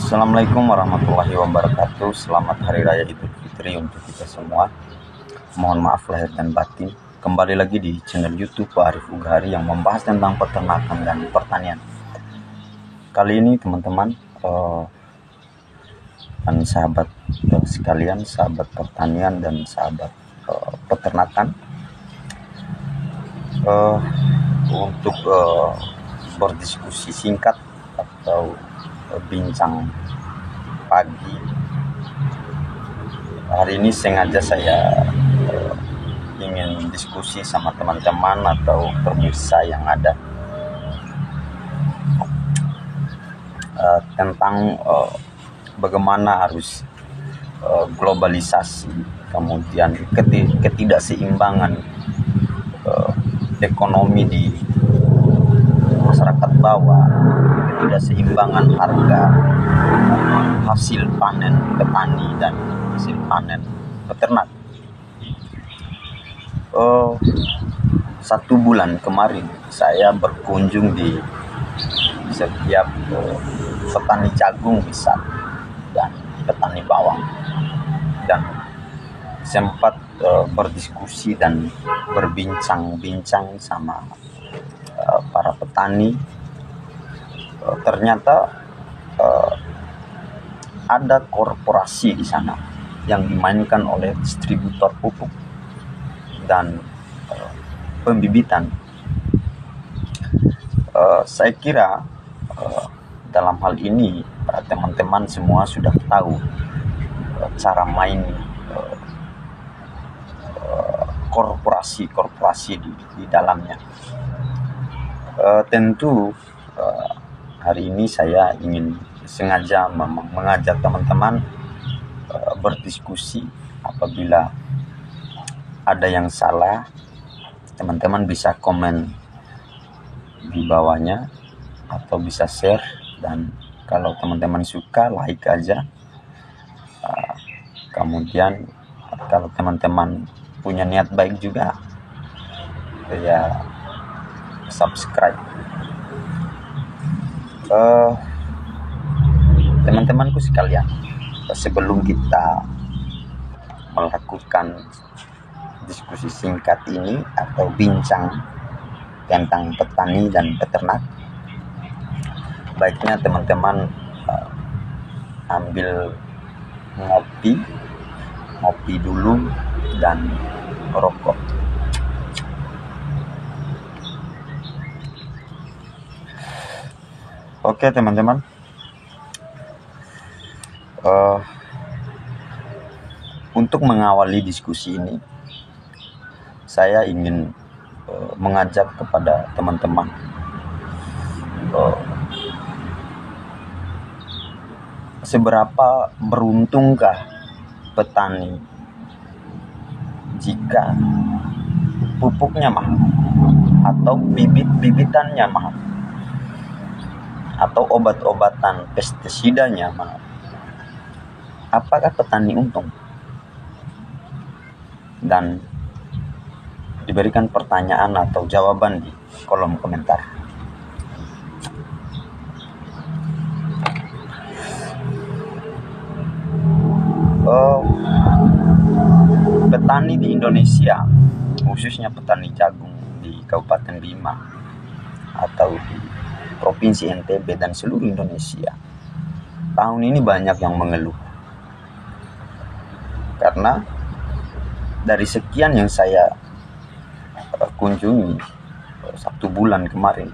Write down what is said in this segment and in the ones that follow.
Assalamualaikum warahmatullahi wabarakatuh. Selamat Hari Raya Idul Fitri untuk kita semua. Mohon maaf lahir dan batin. Kembali lagi di channel YouTube Pak Arif Ugari yang membahas tentang peternakan dan pertanian. Kali ini teman-teman dan sahabat sekalian, sahabat pertanian dan sahabat peternakan, untuk berdiskusi singkat atau bincang pagi. Hari ini sengaja saya ingin diskusi sama teman-teman atau pemirsa yang ada tentang bagaimana harus globalisasi, kemudian ketidakseimbangan ekonomi di masyarakat bawah, ketidakseimbangan harga hasil panen petani dan hasil panen peternak. 1 bulan kemarin saya berkunjung di setiap petani jagung misal dan petani bawang, dan sempat berdiskusi dan berbincang-bincang sama para petani. Ternyata ada korporasi di sana yang dimainkan oleh distributor pupuk dan pembibitan. Saya kira dalam hal ini teman-teman semua sudah tahu cara main korporasi di dalamnya. Tentu hari ini saya ingin sengaja mengajak teman-teman berdiskusi. Apabila ada yang salah, teman-teman bisa komen di bawahnya atau bisa share, dan kalau teman-teman suka like aja. Kemudian kalau teman-teman punya niat baik juga, ya subscribe. Teman-temanku sekalian, sebelum kita melakukan diskusi singkat ini atau bincang tentang petani dan peternak, baiknya teman-teman ambil ngopi dulu dan rokok. Oke teman-teman, untuk mengawali diskusi ini, saya ingin mengajak kepada teman-teman seberapa beruntungkah petani jika pupuknya mahal atau bibit-bibitannya mahal atau obat-obatan pestisidanya mahal. Apakah petani untung? Dan diberikan pertanyaan atau jawaban di kolom komentar. Petani di Indonesia, khususnya petani jagung di Kabupaten Bima atau di Provinsi NTB dan seluruh Indonesia, tahun ini banyak yang mengeluh karena dari sekian yang saya kunjungi 1 bulan kemarin,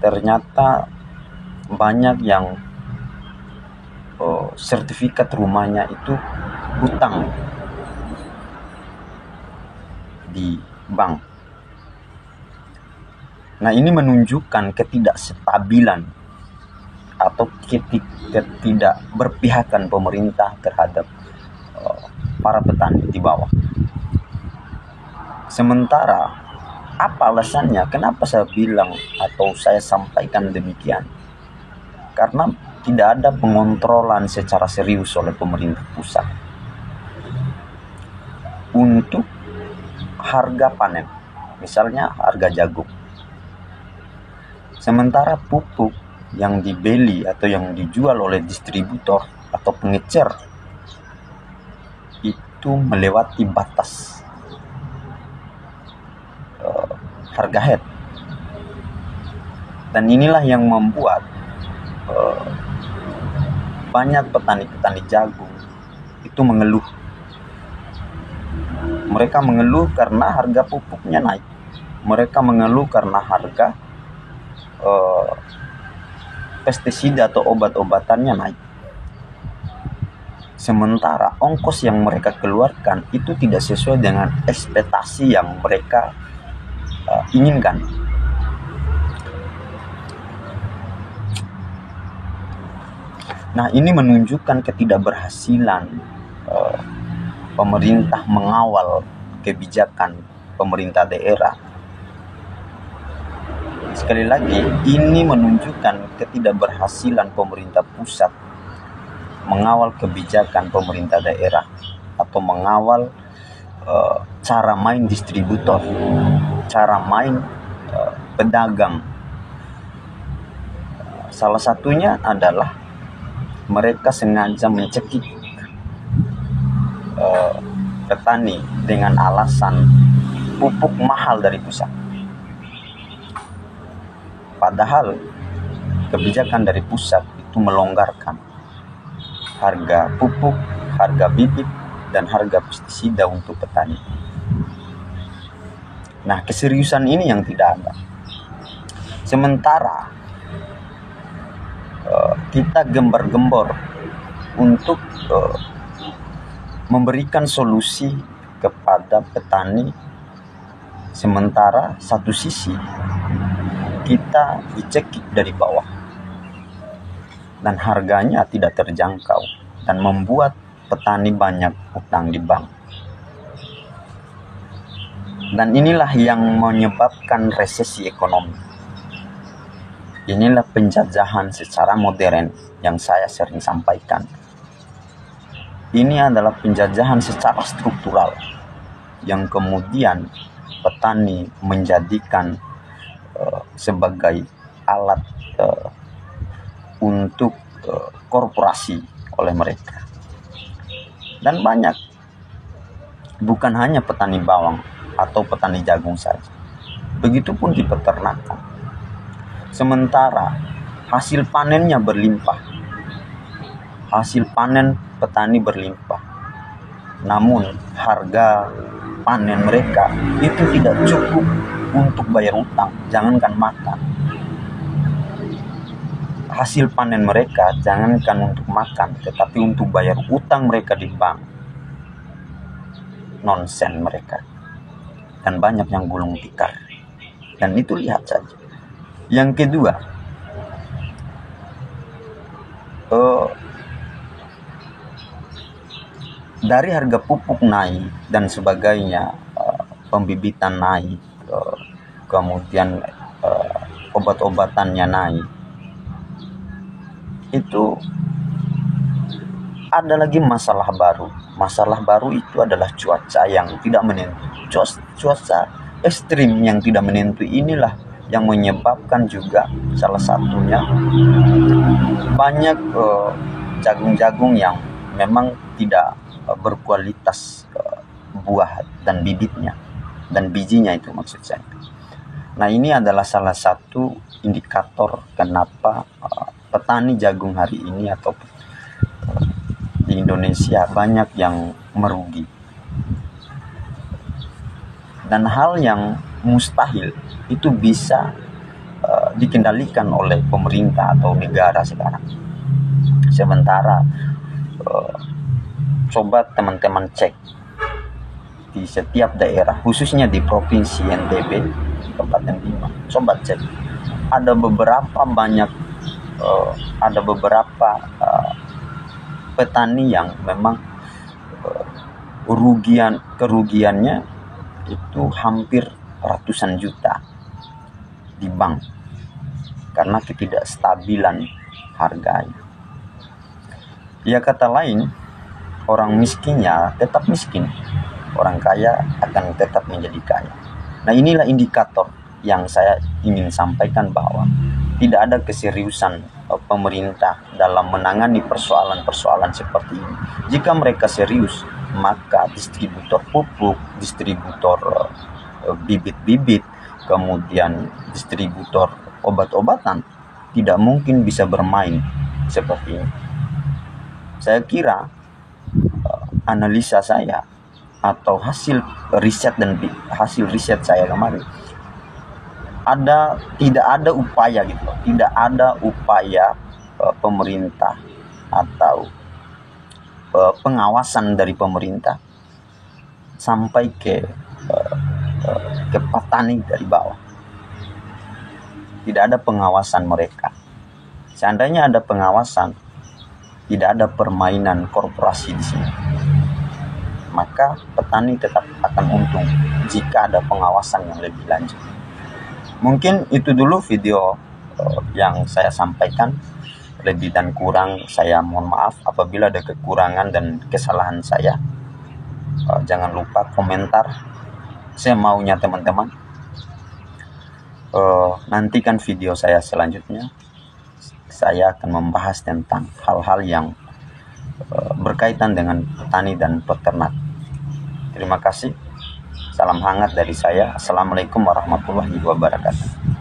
ternyata banyak yang sertifikat rumahnya itu hutang di bank. Nah, ini menunjukkan ketidakstabilan atau ketidakberpihakan pemerintah terhadap para petani di bawah. Sementara apa alasannya? Kenapa saya bilang atau saya sampaikan demikian? Karena tidak ada pengontrolan secara serius oleh pemerintah pusat untuk harga panen, misalnya harga jagung. Sementara pupuk yang dibeli atau yang dijual oleh distributor atau pengecer itu melewati batas harga head. Dan inilah yang membuat banyak petani-petani jagung itu mengeluh. Mereka mengeluh karena harga pupuknya naik. Mereka mengeluh karena harga pestisida atau obat-obatannya naik. Sementara ongkos yang mereka keluarkan itu tidak sesuai dengan ekspektasi yang mereka inginkan. Nah, ini menunjukkan ketidakberhasilan pemerintah mengawal kebijakan pemerintah daerah. Sekali lagi, ini menunjukkan ketidakberhasilan pemerintah pusat mengawal kebijakan pemerintah daerah atau mengawal cara main distributor, cara main pedagang. Salah satunya adalah mereka sengaja mencekik petani dengan alasan pupuk mahal dari pusat. Padahal kebijakan dari pusat itu melonggarkan harga pupuk, harga bibit, dan harga pestisida untuk petani. Nah, keseriusan ini yang tidak ada. Sementara kita gembar-gembor untuk memberikan solusi kepada petani, sementara satu sisi kita dicekik dari bawah dan harganya tidak terjangkau dan membuat petani banyak utang di bank. Dan inilah yang menyebabkan resesi ekonomi. Inilah penjajahan secara modern yang saya sering sampaikan. Ini adalah penjajahan secara struktural yang kemudian petani menjadikan sebagai alat untuk korporasi oleh mereka. Dan banyak, bukan hanya petani bawang atau petani jagung saja, begitupun di peternakan. Sementara hasil panennya berlimpah, hasil panen petani berlimpah, namun harga panen mereka itu tidak cukup untuk bayar utang, jangankan makan. Hasil panen mereka jangankan untuk makan, tetapi untuk bayar utang mereka di bank. Nonsen mereka. Dan banyak yang gulung tikar. Dan itu lihat saja. Yang kedua, dari harga pupuk naik dan sebagainya, pembibitan naik, kemudian obat-obatannya naik, itu ada lagi masalah baru. Masalah baru itu adalah cuaca yang tidak menentu. Cuaca ekstrim yang tidak menentu inilah yang menyebabkan juga salah satunya banyak jagung-jagung yang memang tidak berkualitas buah dan bibitnya dan bijinya, itu maksud saya. Nah, ini adalah salah satu indikator kenapa petani jagung hari ini atau di Indonesia banyak yang merugi. Dan hal yang mustahil itu bisa dikendalikan oleh pemerintah atau negara sekarang. Sementara coba teman-teman cek di setiap daerah, khususnya di provinsi NTB, Kabupaten Bima, coba cek. Ada beberapa petani yang memang kerugiannya itu hampir ratusan juta di bank karena ketidakstabilan harganya. Ya, kata lain, orang miskinnya tetap miskin, orang kaya akan tetap menjadi kaya. Nah, inilah indikator yang saya ingin sampaikan bahwa tidak ada keseriusan pemerintah dalam menangani persoalan-persoalan seperti ini. Jika mereka serius, maka distributor pupuk, distributor bibit-bibit, kemudian distributor obat-obatan tidak mungkin bisa bermain seperti ini. Saya kira analisa saya atau hasil riset saya kemarin, tidak ada upaya gitu loh. Tidak ada upaya pemerintah atau pengawasan dari pemerintah sampai ke petani dari bawah. Tidak ada pengawasan mereka. Seandainya ada pengawasan, tidak ada permainan korporasi di sini, maka petani tetap akan untung jika ada pengawasan yang lebih lanjut. Mungkin itu dulu video yang saya sampaikan. Lebih dan kurang saya mohon maaf apabila ada kekurangan dan kesalahan saya. Jangan lupa komentar. Saya maunya teman-teman nantikan video saya selanjutnya. Saya akan membahas tentang hal-hal yang berkaitan dengan petani dan peternak. Terima kasih. Salam hangat dari saya. Assalamualaikum warahmatullahi wabarakatuh.